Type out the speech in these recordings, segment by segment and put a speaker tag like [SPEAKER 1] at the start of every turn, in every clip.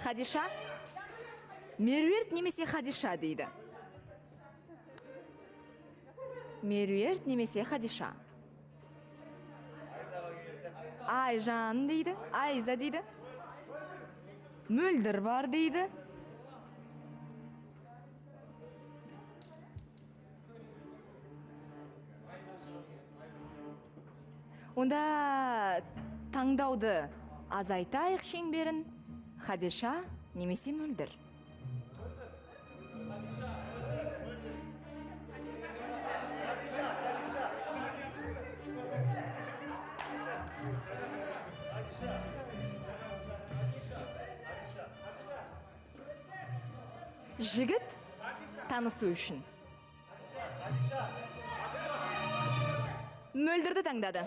[SPEAKER 1] Хадиша? Меруерт немесе Хадиша дейді. Меруерт немесе Хадиша. Айжан дейді, Айза дейді. Мөлдір бар дейді. Онда таңдауды азайтайық шеңберін. Хадиша немесе Мөлдір. Жігіт танысу үшін. Мөлдірді таңдады.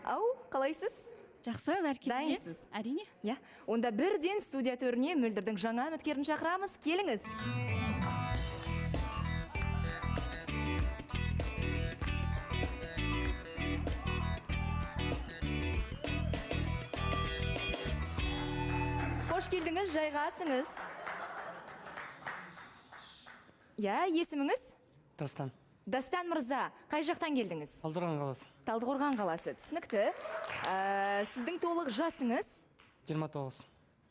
[SPEAKER 1] Ау, қалайсыз?
[SPEAKER 2] Жақсы, бәрекелді.
[SPEAKER 1] Дайынсыз?
[SPEAKER 2] Әрине.
[SPEAKER 1] Я, онда бірден студия төріне Мөлдірдің жаңа үміткерін шақырамыз. Келіңіз. Қош келдіңіз, жайғасыңыз. Я, есіміңіз?
[SPEAKER 3] Дастан.
[SPEAKER 1] Дастан мырза, қай жақтан келдіңіз?
[SPEAKER 3] Талдықорған қаласы.
[SPEAKER 1] Талдықорған қаласы, түсінікті. Сіздің толық жасыңыз?
[SPEAKER 3] 29.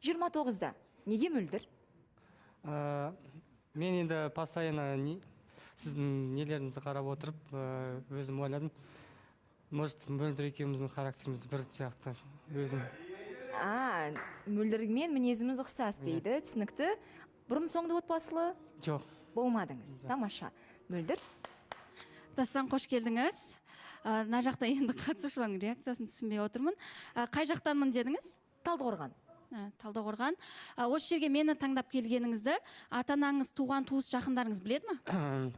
[SPEAKER 1] 29-да. Неге Мөлдір?
[SPEAKER 3] Мен енді постоянно сіздің нелеріңізді қарап отырып, өзім ойладым. Может, Мөлдір екеуміздің характеріміз бір сияқты өзім.
[SPEAKER 1] Мөлдірмен мінезіміз ұқсас дейді, түсінікті. Бұрын соңды отбасылы?
[SPEAKER 3] Жоқ.
[SPEAKER 1] Болмадыңыз. Тамаша. Мөлдір?
[SPEAKER 2] Дастан, қош келдіңіз. Мына жақта енді қатысушылардың реакциясын түсінбей отырмын. Қай жақтанмын дедіңіз?
[SPEAKER 1] Талдықорған.
[SPEAKER 2] Талдықорған. Осы жерге мені таңдап келгеніңізді ата-анаңыз, туған туыс жақындарыңыз біледі ме?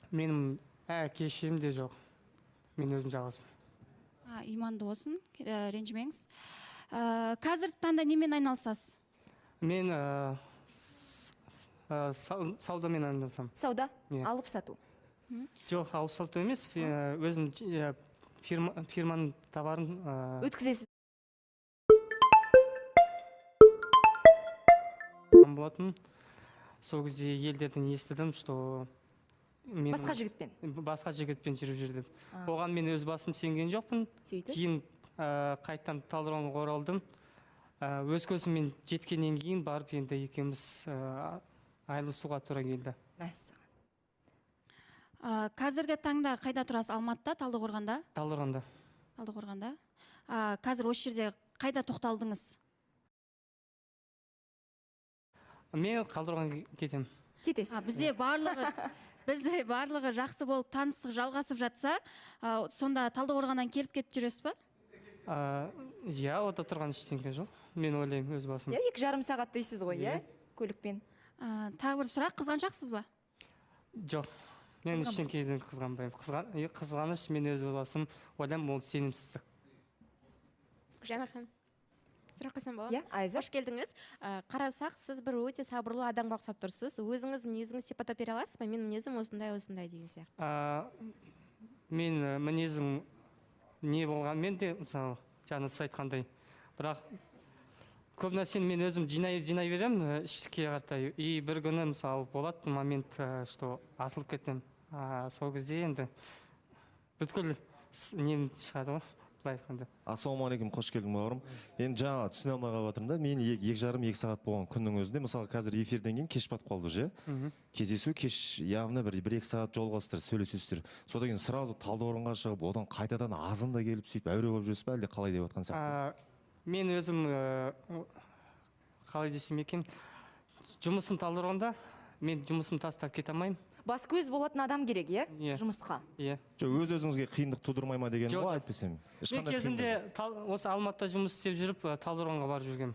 [SPEAKER 3] Менің әке-шешем де жоқ. Мен өзім жалғызбын.
[SPEAKER 2] Иманды болсын, ренжімеңіз. Қазіргі таңда немен айналысасыз?
[SPEAKER 3] Мен саудамен айналысамын.
[SPEAKER 1] Сауда? Алып сату?
[SPEAKER 3] Жоқ, алып сату емес, өзім фирманың товарын
[SPEAKER 1] өткізесіз?
[SPEAKER 3] болатын. Сол кезде елдерден естідім, что басқа жігітпен жүріп жүрдім. Оған мен өз басым сенген жоқпын. Кейін қайттан Талдықорғанға оралдым. Өз көзіммен жеткеннен кейін барып енді екеуміз айырылысуға тура келді.
[SPEAKER 2] Қазіргі таңда қайда тұрасыз? Алматыда, Талдықорғанда?
[SPEAKER 3] Талдықорғанда.
[SPEAKER 2] Талдықорғанда. Қазір осы жерде қайда тоқталдыңыз?
[SPEAKER 3] Мен Талдықорғанға кетемін.
[SPEAKER 1] Кетесіз?
[SPEAKER 2] Бізде барлығы жақсы болып таныстық жалғасып жатса, сонда Талдықорғаннан келіп кетіп жүресіз ба?
[SPEAKER 3] Ода тұрған ештеңе жоқ. Мен ойлаймын өз басым.
[SPEAKER 1] 2,5 сағат дейсіз ғой, көлікпен.
[SPEAKER 2] Тағы бір сұрақ, қызғаншақсыз ба?
[SPEAKER 3] Жоқ. Мен ештеңеден қызғанбаймын. Қызғаныш мен өз басым ойлаймын, ол сенімсіздік.
[SPEAKER 4] Жанахан, сұрақ қойсам болады?
[SPEAKER 1] Иә, Айза.
[SPEAKER 4] Қош келдіңіз. Қарасақ, сіз бір өте сабырлы адамға ұқсап тұрсыз. Өзіңіз мінезіңіз сипаттап бере аласыз ба? Мен мінезім осындай деген сияқты.
[SPEAKER 3] Мен мінезім не болғанмен де, мысалы, жаңа сіз айтқандай. Бірақ көп нәрсені мен өзім жинай беремін ішке қартай. И бір күні мысалы болады момент, что атылып кетем. Сол кезде енді бүткіл нем шығады ғой, былай айтқанда.
[SPEAKER 5] Ассалаумағалейкум, қош келдің бауырым. Енді жаңа түсіне алмай қалып жатырмын да, мен 2,5-2 сағат болған күннің өзінде, мысалы қазір эфирден кейін кеш батып қалды же. Кездесу кеш, яғни 1-2 сағат жолығасыздар, сөйлесесіздер. Содан кейін сразу Талдықорғанға шығып, одан қайтадан азында келіп сөйтіп әуре болып жүрсіз ба, әлде қалай деп жатқан сияқты?
[SPEAKER 3] Мен өзім қалай десем екен, жұмысым Талдықорғанда, мен жұмысымды тастап кете алмаймын.
[SPEAKER 1] Бас көз болатын адам керек, жұмысқа?
[SPEAKER 5] Өз-өзіңізге қиындық тудырмай ма деген ғой айтпесем.
[SPEAKER 3] Мен кезінде осы Алматыда жұмыс істеп жүріп, Талдықорғанға барып жүргем.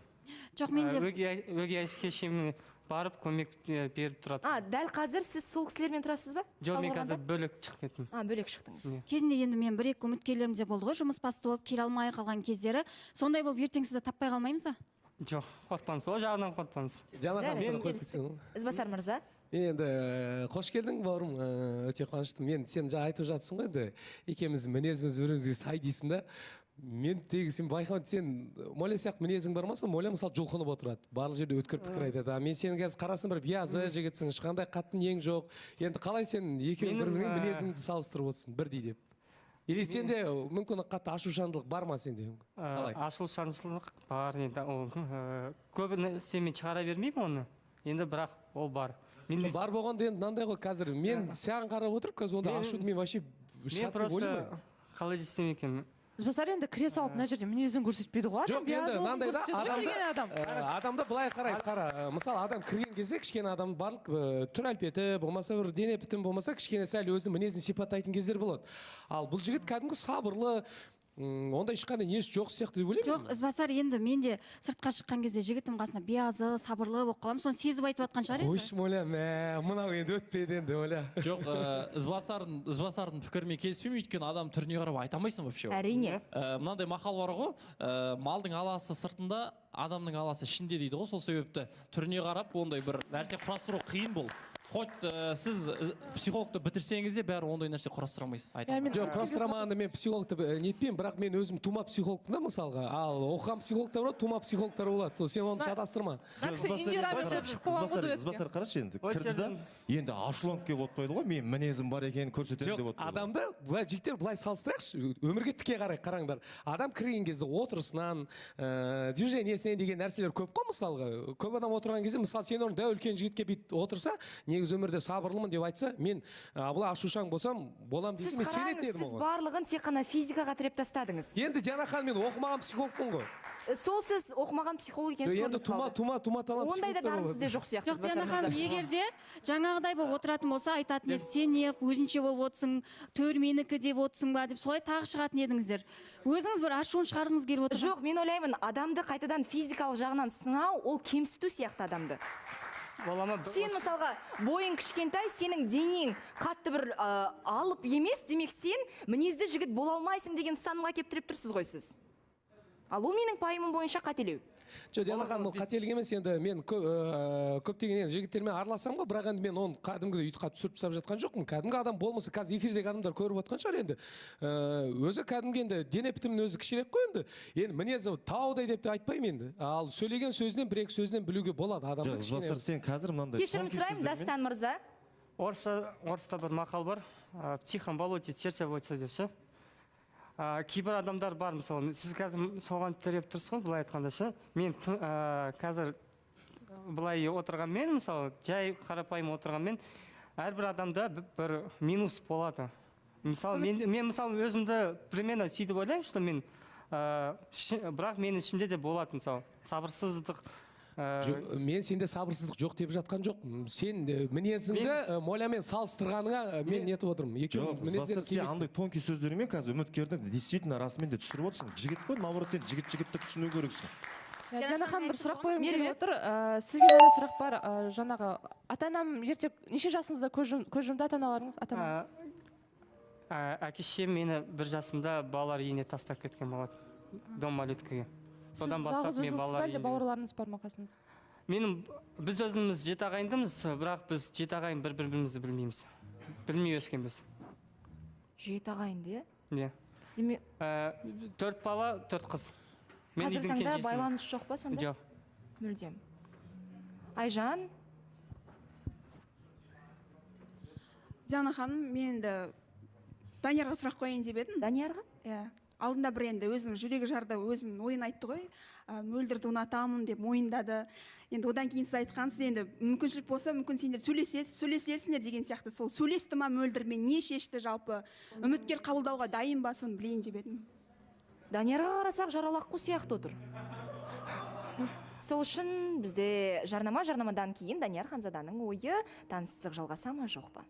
[SPEAKER 2] Жоқ, менде
[SPEAKER 3] өгей әкешем барып көмек беріп тұрады.
[SPEAKER 1] Дәл қазір сіз сол кісілермен тұрасыз ба?
[SPEAKER 3] Жоқ, мен қазір бөлек шығып кеттім.
[SPEAKER 1] Бөлек шықтыңыз.
[SPEAKER 2] Кезінде енді мен бір-екі үміткерлерім де болды ғой, жұмыс басты болып келе алмай қалған кездері. Сондай болып ертең сізді таппай қалмаймыз ба?
[SPEAKER 3] Жоқ, қорықпаңыз, ол жағынан қорықпаңыз.
[SPEAKER 1] Ізбасар мырза?
[SPEAKER 6] Енді қош келдің бауырым, өте қуаныштымын. Мен сен жаңа айтып жатсың ғой, енді екеуміз мінезіміз бірімізге сай дейсің да. Мен тегі сен байқауын, сен Моля сияқты мінезің бар ма? Моля мысалы жұлқынып отырады, барлық жерде өткір пікір айтады. Мен сенің қазір қарасын бір биязы жігітсің, ешқандай қатты нең жоқ. Енді қалай сен екеуің бір-біріңмен мінезіңді салыстырып отырсың, бірдей деп? Или сенде мүмкін қатты ашушаңдылық бар ма сенде?
[SPEAKER 3] Ашушаңдылық бар, енді ол көп нәрсемен шығара бермеймін оны. Енді бірақ ол бар.
[SPEAKER 6] Бар болғанда енді мынандай ғой, қазір мен саған қарап отырып, қазір онда ашуды мен вообще шат деп ойлаймын.
[SPEAKER 3] Қалай десем екен,
[SPEAKER 7] Ізбасар енді кіре салып мына жерде мінезін көрсетпейді ғой.
[SPEAKER 6] Жоқ, енді мынандай да адамда былай қарайды, қара. Мысалы, адам кірген кезде кішкене адам барлық түр әлпеті, болмаса бір дене бітімі болмаса, кішкене сәл өзінің мінезін сипаттайтын кездер болады. Ал бұл жігіт кәдімгі сабырлы, онда ешқандай несі жоқ сияқты деп ойлаймын.
[SPEAKER 2] Жоқ, Ізбасар, енді мен де сыртқа шыққан кезде жігітім қасына биязы, сабырлы болып қаламын, соны сезіп айтып жатқан шығар енді.
[SPEAKER 6] Қойшы, Моля, мынау енді өтпеді енді, Моля.
[SPEAKER 8] Жоқ, Ізбасардың пікірімен келіспеймін, өйткені адам түріне қарап айта алмайсың вообще.
[SPEAKER 1] Әрине.
[SPEAKER 8] Мынандай мақал бар ғой, малдың аласы сыртында, адамның аласы ішінде дейді ғой, сол себепті түріне қарап ондай бір нәрсе құрастыру қиын бұл. Хоть сіз психологты бітірсеңіз де бәрі ондай нәрсе құрастыра алмайсыз.
[SPEAKER 6] Жоқ, құрастырамағанда мен психологты нетпеймін, бірақ мен өзім тума психологпын да мысалға. Ал оқыған психологтар болады, тума психологтар болады. Сен оны шатастырма.
[SPEAKER 5] Ізбасар қарашы енді, кірді да, енді ашуланып келіп отпайды ғой, мен мінезім бар екенін көрсетемін деп отпайды.
[SPEAKER 6] Адамды былай жігіттер былай салыстырайықшы, өмірге тіке қарай қараңдар. Адам кірген кезде отырысынан, движениесінен деген нәрселер көп қой мысалға. Көп адам отырған кезде, мысалы сен оны дәу үлкен жігітке бүйтіп отырса, негізі өмірде сабырлымын деп айтса, мен былай ашушаң болсам, болам дейсің, мен сенет дедім
[SPEAKER 1] сіз барлығын тек қана физикаға тіреп тастадыңыз.
[SPEAKER 6] Енді Диана ханым, мен оқымаған психологпын ғой.
[SPEAKER 1] Сол сіз оқымаған психолог екенсіз
[SPEAKER 6] енді тума талант
[SPEAKER 1] ондай да дарын сізде жоқ сияқты.
[SPEAKER 2] Жоқ, Диана ханым, егер де жаңағыдай болып отыратын болса, айтатын еді, сен не өзінше болып отырсың, төр менікі деп отырсың ба деп, солай тағы шығатын едіңіздер. Өзіңіз бір ашуын шығарғыңыз келіп отыр.
[SPEAKER 1] Жоқ, мен ойлаймын, адамды қайтадан физикалық жағынан сынау, ол кемсіту сияқты адамды. Сен мысалға бойың кішкентай, сенің денең қатты бір алып емес, демек сен мінезді жігіт бола алмайсың деген ұстанымға келіп тіреп тұрсыз ғой сіз. Ал ол менің пайымым бойынша қателеу.
[SPEAKER 6] Жоқ, Диана ханым, ол қателік емес, енді мен көптеген жігіттермен араласам ғой, бірақ енді мен оны кәдімгідей ұйытқа түсіріп тастап жатқан жоқпын. Кәдімгі адам болмаса, қазір эфирдегі адамдар көріп отқан шығар енді. Өзі кәдімгі енді дене бітімінің өзі кішірек қой енді. Енді мінезі таудай деп те айтпаймын енді. Ал сөйлеген сөзінен бір-екі сөзінен білуге болады адамды кішкене.
[SPEAKER 5] Ізбасар, сен қазір мынандай
[SPEAKER 1] Кешірім сұраймын, Дастан мырза.
[SPEAKER 3] орыста бір мақал бар, в тихом болоте черча водится деп ше. Кейбір адамдар бар, мысалы, сіз қазір соған тіреп тұрсыз ғой, былай айтқанда ше. Мен қазір былай отырғанмен, мысалы, жай қарапайым отырғанмен, әрбір адамда бір минус болады. Мысалы, мен мысалы өзімді примерно сөйтіп ойлаймын, что мен бірақ менің ішімде де болады, мысалы, сабырсыздық.
[SPEAKER 6] Мен сенде сабырсыздық жоқ деп жатқан жоқ. Сен мінезіңді Молямен салыстырғаныңа мен нетіп отырмын.
[SPEAKER 5] Жоқ, Ізбасар, сен андай тонкий сөздерімен қазір үміткерді действительно расымен де түсіріп отырсың. Жігіт қой, наоборот, сен жігітті түсіну керексің.
[SPEAKER 7] Диана ханым, бір сұрақ қойғым келіп отыр. Сізге мынандай сұрақ бар. Жаңағы ата-анам ерте неше жасыңызда көз жұмды ата-аналарыңыз?
[SPEAKER 3] Әке-шешем мені 1 жасында балалар үйіне тастап кеткен болады. Дом малюткаға. Содан бастап мен балалар үйіне.
[SPEAKER 7] Бауырларыңыз бар ма қасыңыз?
[SPEAKER 3] Біз өзіміз 7 ағайындымыз, бірақ біз 7 ағайын бір-бірімізді білмейміз. Білмей өскенбіз.
[SPEAKER 1] 7 ағайынды,
[SPEAKER 3] иә?
[SPEAKER 1] Иә.
[SPEAKER 3] 4 бала, 4 қыз.
[SPEAKER 1] Қазір таңда байланыс жоқ па сонда?
[SPEAKER 3] Жоқ.
[SPEAKER 1] Мүлдем. Айжан?
[SPEAKER 9] Диана ханым, мен енді Даниярға сұрақ қойын деп едім.
[SPEAKER 1] Даниярға?
[SPEAKER 9] Иә. Алдында бір енді өзінің жүрегі жарды, өзінің ойын айтты ғой. Мөлдірді ұнатамын деп мойындады. Енді одан кейін сіз айтқансыз, енді мүмкіншілік болса, мүмкін сендер сөйлесерсіңдер деген сияқты. Сол сөйлесті ма мөлдірмен, не шешті жалпы? Үміткер қабылдауға дайын ба, соны білейін деп едім.
[SPEAKER 1] Даниярға қарасақ жаралаққу сияқты отыр. Сол үшін бізде жарнамадан кейін Данияр Ханзаданың ойы таныстық жалғаса ма жоқ па?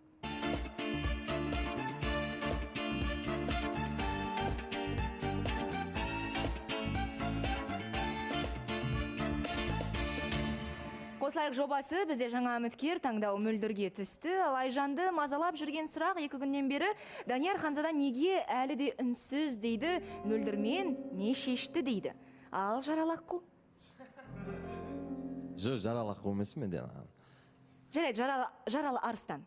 [SPEAKER 1] Қосылайық жобасы бізде жаңа үміткер таңдау мөлдірге түсті. Ал Айжанды мазалап жүрген сұрақ 2 күннен бері Данияр Ханзада неге әлі де үнсіз дейді, мөлдірмен не шешті дейді. Ал жаралаққу?
[SPEAKER 10] Жоқ, жаралаққу емес мен де.
[SPEAKER 1] жарайды, жаралы арыстан.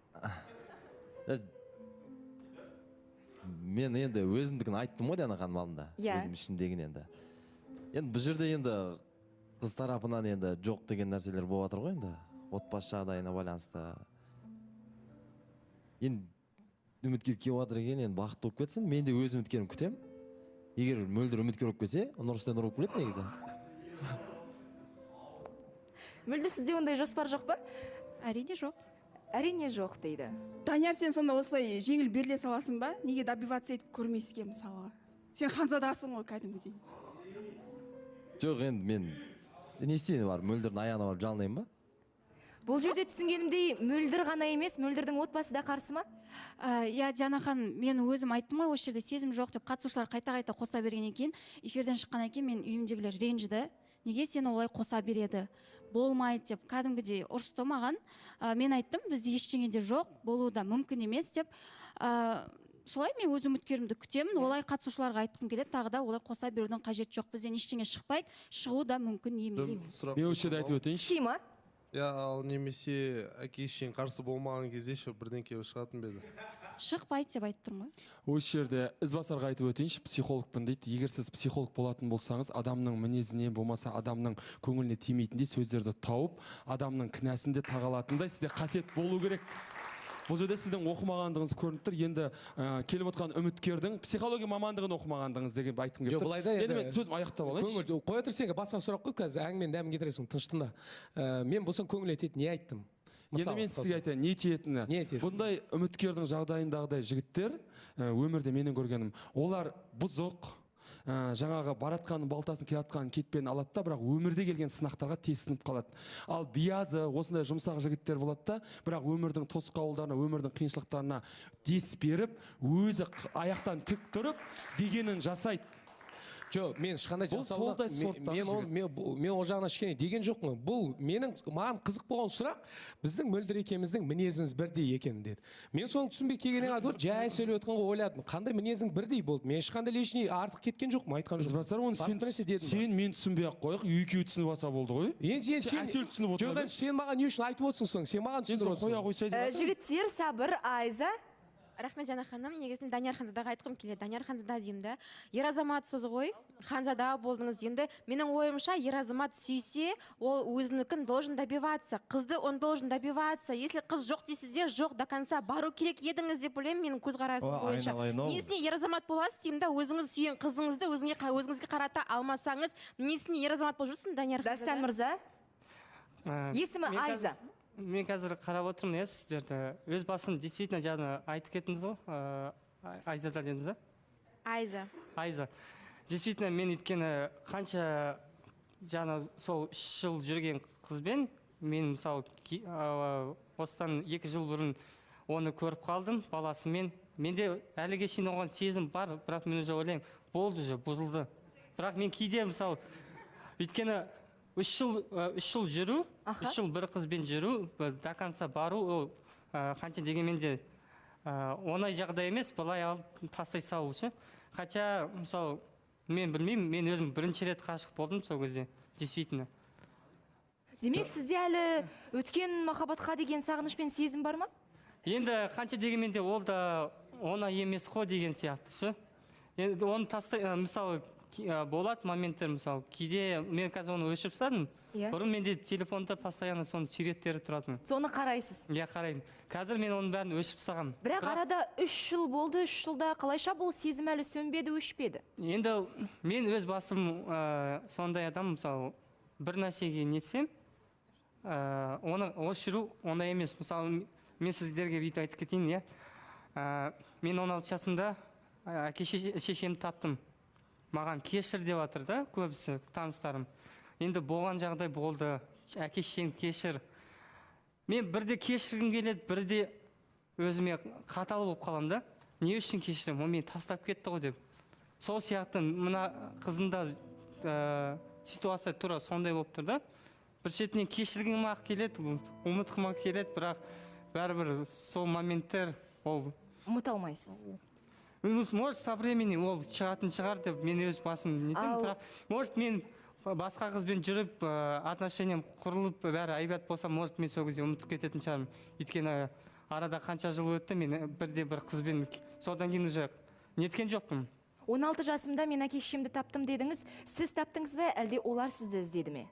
[SPEAKER 10] Мен енді өзімдігін айттым ғой Диана ханым алдында.
[SPEAKER 1] Иә.
[SPEAKER 10] Өзім ішімдегін енді. Енді бұл жерде енді қыз тарапынан енді жоқ деген нәрселер болып жатыр ғой енді. Отбасы жағдайына байланысты. Енді үміткер келіп жатыр екен, енді бақытты болып кетсін. Мен де өз үміткерімді күтемін. Егер мөлдір үміткер болып келсе, Нұрыстан Нұр болып келеді негізі.
[SPEAKER 1] Мөлдір, сізде ондай жоспар жоқ па?
[SPEAKER 2] Әрине жоқ.
[SPEAKER 1] Әрине жоқ дейді.
[SPEAKER 9] Данияр, сен сонда осылай жеңіл беріле саласың ба? Неге добиваться етіп көрмеске мысалға? Сен ханзадасың ғой кәдімгідей.
[SPEAKER 10] Жоқ, енді мен не істейін бар, мөлдірдің аяғына барып жалынайын ба?
[SPEAKER 1] Бұл жерде түсінгенімдей мөлдір ғана емес, мөлдірдің отбасы да қарсы ма?
[SPEAKER 2] Иә, Диана ханым, мен өзім айттым ғой, осы жерде сезім жоқ деп қатысушылар қайта-қайта қоса бергеннен кейін, эфирден шыққаннан кейін мен үйімдегілер ренжіді. Неге сені олай қоса береді? Болмайды деп кәдімгідей ұрысты маған. Мен айттым, бізде ештеңе де жоқ, болуы да мүмкін емес деп. Солай мен өз үміткерімді күтемін. Олай қатысушыларға айтқым келеді, тағы да олай қоса берудің қажет жоқ. Бізден ештеңе шықпайды, шығу да мүмкін емес.
[SPEAKER 11] Мен осы жерде айтып өтейінші.
[SPEAKER 1] Сима?
[SPEAKER 11] Иә, ал немесе әке шешең қарсы болмаған кезде бірдеңке шығатын ба еді?
[SPEAKER 2] Шықпайды деп айтып тұрмын ғой.
[SPEAKER 11] Осы жерде ізбасарға айтып өтейінші, психологпын дейді. Егер сіз психолог болатын болсаңыз, адамның мінезіне болмаса адамның көңіліне тимейтіндей сөздерді тауып, адамның кінәсін де тағалатындай сізде қасиет болу керек. Бұл жерде сіздің оқымағандығыңыз көрініп тұр. Енді келіп отқан үміткердің психология мамандығын оқымағандығыңыз деген айтқым келіп тұр. Енді мен сөзім аяқтап алайыншы.
[SPEAKER 6] Қоя тұр сенге басқа сұрақ қой, қазір әңгіменің дәмін кетіресің, тыныштықта. Мен болсам көңіл етеді, не айттым?
[SPEAKER 11] Енді мен сізге айтайын, не тиетіні. Бұндай үміткердің жағдайындағыдай жігіттер, өмірде менің көргенім, олар бұзық, жаңағы баратқанын балтасын келатқанын кетпен алады да, бірақ өмірде келген сынақтарға тесініп қалады. Ал биязы осындай жұмсақ жігіттер болады да, бірақ өмірдің тосқауылдарына, өмірдің қиыншылықтарына дес беріп, өзі аяқтан тік тұрып дегенін жасайды.
[SPEAKER 6] Жоқ, мен ешқандай жасауына, мен ол жағына ешкене деген жоқпын. Бұл маған қызық болған сұрақ, біздің мөлдір екеуміздің мінезіміз бірдей екен деді. Мен соны түсінбей келгеннен кейін жай сөйлеп отқанға ойладым. Қандай мінезің бірдей болды? Мен ешқандай лишний артық кеткен жоқпын, айтқан жоқпын.
[SPEAKER 11] Ізбасар, оны сен мен түсінбей ақ қойық, екеуі түсініп алса болды ғой.
[SPEAKER 6] Енді сен маған не үшін айтып отырсың соң? Сен маған түсіндіріп отырсың.
[SPEAKER 1] Жігіттер, сабыр, Айза.
[SPEAKER 4] Рахмет, Диана ханым. Негізінен Данияр Ханзадаға айтқым келеді. Данияр Ханзада деймін да. Ер азаматсыз ғой, Ханзада болдыңыз. Енді менің ойымша, ер азамат сүйсе, ол өзінікін должен добиваться. Қызды он должен добиваться. Если қыз жоқ дейсізде, жоқ до конца бару керек едіңіз деп ойлаймын, менің көзқарасым бойынша. Несіне ер азамат боласыз деймін да, өзіңіз сүйген қызыңызды өзіңізге қарата алмасаңыз, несіне ер азамат болып жүрсің, Данияр Ханзада?
[SPEAKER 1] Дастан мырза. Есімі Айза.
[SPEAKER 3] Мен қазір қарап отырмын, иә, сіздерді. Өз басым действительно жаңа айтып кеттіңіз ғой, Айзада дедіңіз,
[SPEAKER 4] Айза.
[SPEAKER 3] Айза. Действительно, мен өйткені қанша жаңа сол 3 жыл жүрген қызбен, мен мысалы осыдан 2 жыл бұрын оны көріп қалдым, баласымен. Менде әліге шейін оған сезім бар, бірақ мен уже ойлаймын, болды же, бұзылды. Бірақ мен кейде мысалы, өйткені 3 жыл жүру, 3 жыл бір қызбен жүру, до конца бару, ол қанша дегенмен де оңай жағдай емес, былай алып тастай салу ше. Хотя, мысалы, мен білмеймін, мен өзім бірінші рет ғашық болдым сол кезде, действительно.
[SPEAKER 1] Демек, сізде әлі өткен махаббатқа деген сағыныш пен сезім бар ма?
[SPEAKER 3] Енді қанша дегенмен де ол да оңай емес қой деген сияқты ше. Енді оны тастай, мысалы, болады моменттер, мысалы, кейде мен қазір оны өшіріп тастадым. Бұрын менде телефонда постоянно соны суреттері тұратын.
[SPEAKER 1] Соны қарайсыз?
[SPEAKER 3] Иә, қараймын. Қазір мен оның бәрін өшіріп тастағанмын.
[SPEAKER 1] Бірақ арада 3 жыл болды, 3 жылда қалайша бұл сезім әлі сөнбеді, өшпеді?
[SPEAKER 3] Енді мен өз басым сондай адам, мысалы, бір нәрсеге нетсем, оны өшіру оңай емес. Мысалы, мен сіздерге бүйтіп айтып кетейін, иә. Мен 16 жасымда әке шешемді таптым. Маған кешір деп жатыр да, көбісі таныстарым. Енді болған жағдай болды, әке шешең кешір. Мен бірде кешіргім келеді, бірде өзіме қатал болып қалам да. Не үшін кешірім? Ол мені тастап кетті ғой деп. Сол сияқты мына қызында ситуация тура сондай болып тұр да. Бір шетінен кешіргім ақ келеді, ұмытқым ақ келеді, бірақ бәрібір сол моменттер ол
[SPEAKER 1] ұмыта алмайсыз.
[SPEAKER 3] Может, со временем ол шығатын шығар деп мен өз басым нетемін, бірақ может мен басқа қызбен жүріп отношениям құрылып бәрі айбат болса, может мен сол кезде ұмытып кететін шығармын. Өйткені арада қанша жыл өтті, мен бірде бір қызбен содан кейін уже неткен жоқпын.
[SPEAKER 1] 16 жасымда мен әке шешемді таптым дедіңіз. Сіз таптыңыз ба, әлде олар сізді іздеді ме?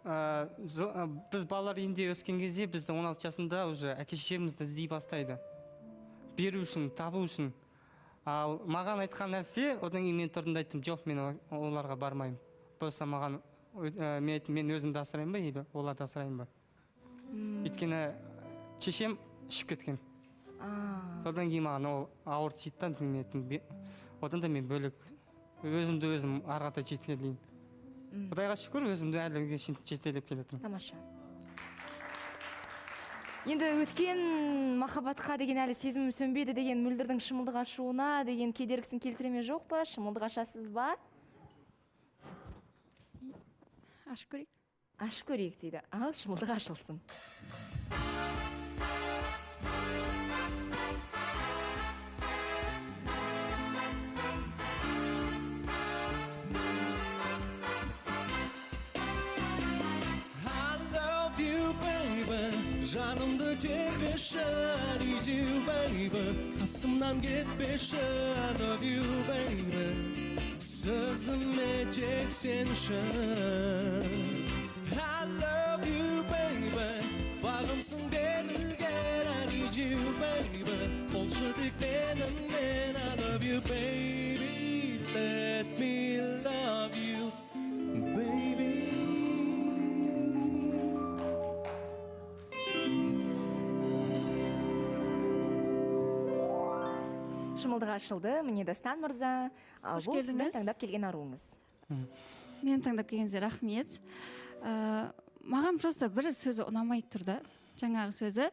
[SPEAKER 3] Біз балалар үйінде өскен кезде бізді 16 жасында уже әке шешемізді іздей бастайды. Беру үшін, табу үшін. Ал маған айтқан нәрсе, одан кейін мен тұрдым да айттым, жоқ, мен оларға бармаймын. Просто маған мен өзімді асырайын ба, или оларды асырайын ба. Өйткені шешем ішіп кеткен. Содан кейін маған ол ауыр тиді. Одан да мен бөлек өзімді өзім арғата жетелейін. Құдайға шүкір, өзімді әліге жетелеп келетін.
[SPEAKER 1] Тамаша. Енді өткен махаббатқа деген әлі сезім сөнбеді деген Мөлдірдің шымылдық ашуына деген кедергісін келтіреме жоқ па? Шымылдық ашасыз ба?
[SPEAKER 2] Ашып көрейік.
[SPEAKER 1] Ашып көрейік дейді. Ал шымылдық ашылсын.
[SPEAKER 12] Жанымды тербеші, I need you, baby. Қасымнан кетпеші, I love you, baby. Сөзіме тек сен үшін. I love you, baby. Бағымсың берілген, I need you, baby. Болшы тек менімен, I love you, baby. Let me love you, baby.
[SPEAKER 1] Шымылдық ашылды, міне Дастан мырза. Ал бұл сіздің таңдап келген аруыңыз.
[SPEAKER 2] Мен таңдап келгенде рахмет. Маған просто бір сөзі ұнамайды тұрды. Жаңағы сөзі,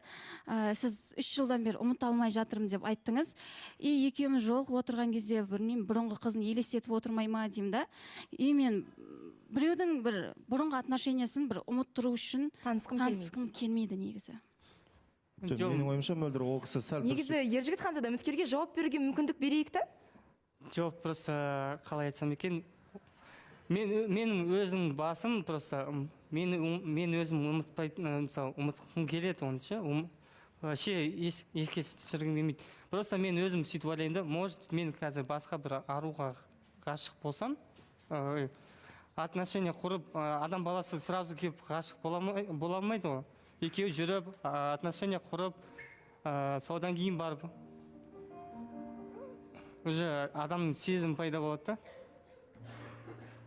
[SPEAKER 2] сіз 3 жылдан бері ұмыта алмай жатырмын деп айттыңыз. И екеуміз жолығып отырған кезде білмеймін, бұрынғы қызын елестетіп отырмай ма деймін да. И мен біреудің бір бұрынғы отношениясын бір ұмыттыру үшін танысқым келмейді негізі.
[SPEAKER 5] Менің ойымша Мөлдір ол кісі сәл
[SPEAKER 1] Негізі Ержігіт Ханзада үміткерге жауап беруге мүмкіндік берейік та?
[SPEAKER 3] Жоқ, просто қалай айтсам екен, мен өзім басым просто мен өзім ұмытпайтын, мысалы ұмытқым келеді оны ше, вообще еске түсіргім келмейді. Просто мен өзім сөйтіп ойлаймын да, может мен қазір басқа бір аруға ғашық болсам, отношения құрып, адам баласы сразу келіп ғашық бола алмайды ғой. Екеу жүріп, отношения құрып, содан кейін барып, уже адамның сезім пайда болады да.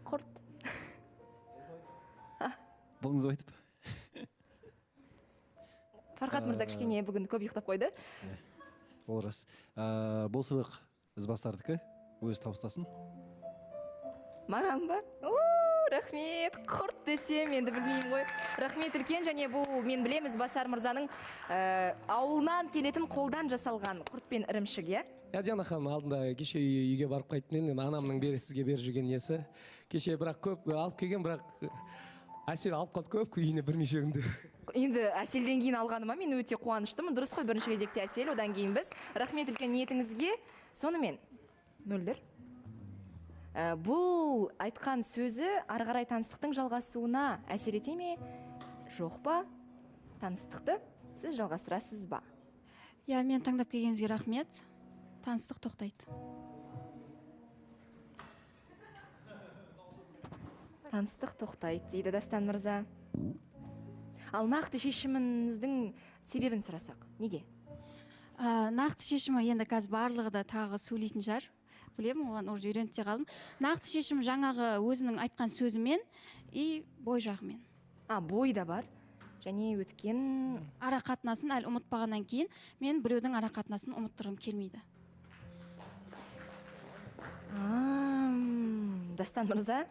[SPEAKER 1] Құрт.
[SPEAKER 13] Бұлыңыз айтып.
[SPEAKER 1] Фархат мырза кішкене бүгін көп ұйықтап қойды.
[SPEAKER 13] Ол рас. Бұл сыйлық ізбасардікі, өзі табыстасын.
[SPEAKER 1] Маған ба? Рахмет, құрт десем, енді білмеймін ғой. Рахмет үлкен, және бұл мен білеміз Басар мырзаның ауылынан келетін қолдан жасалған құрт пен ірімшік, иә?
[SPEAKER 6] Диана ханым алдында кеше үйге барып қайттым, мен анамның сізге беріп жүрген несі. Кеше бірақ көп алып келген, бірақ Әсел алып қалды көп үйіне бірнеше күнде.
[SPEAKER 1] Енді Әселден кейін алғаныма мен өте қуаныштымын. Дұрыс қой, бірінші кезекте Әсел, одан кейін біз. Рахмет үлкен ниетіңізге. Сонымен, Мөлдір, бұл айтқан сөзі ары қарай таныстықтың жалғасуына әсер ете ме, жоқ па? Таныстықты сіз жалғастырасыз ба?
[SPEAKER 2] Я, мен таңдап келгеніңізге рахмет. Таныстық тоқтайды.
[SPEAKER 1] Таныстық тоқтайды дейді Дастан мырза. Ал нақты шешіміңіздің себебін сұрасақ, неге?
[SPEAKER 2] Нақты шешімі енді қазір барлығы да тағы сөйлейтін шығар. Білемін, оған уже үйреніп те қалдым. Нақты шешім жаңағы өзінің айтқан сөзімен и бой жағымен.
[SPEAKER 1] Бой да бар. Және өткен
[SPEAKER 2] ара қатынасын әлі ұмытпағаннан кейін мен біреудің ара қатынасын ұмыттырғым келмейді.
[SPEAKER 1] Дастан мырза,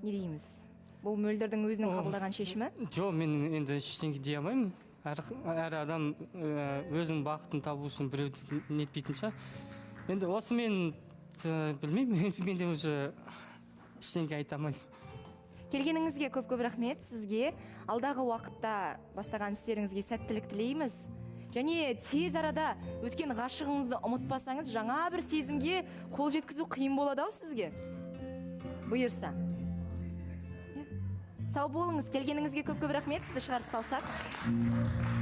[SPEAKER 1] не дейміз? Бұл Мөлдірдің өзінің қабылдаған шешімі?
[SPEAKER 3] Жоқ, мен енді ештеңе дей алмаймын. Әр адам өзінің бақытын табу үшін біреуді нетпейтін шығар. Енді осы мен білмеймін, мен де уже ештеңе айта алмаймын.
[SPEAKER 1] Келгеніңізге көп рахмет сізге. Алдағы уақытта бастаған істеріңізге сәттілік тілейміз. Және тез арада өткен ғашығыңызды ұмытпасаңыз, жаңа бір сезімге қол жеткізу қиын болады ау сізге. Бұйырса. сау болыңыз, келгеніңізге көп рахмет. Сізді шығарып салсақ.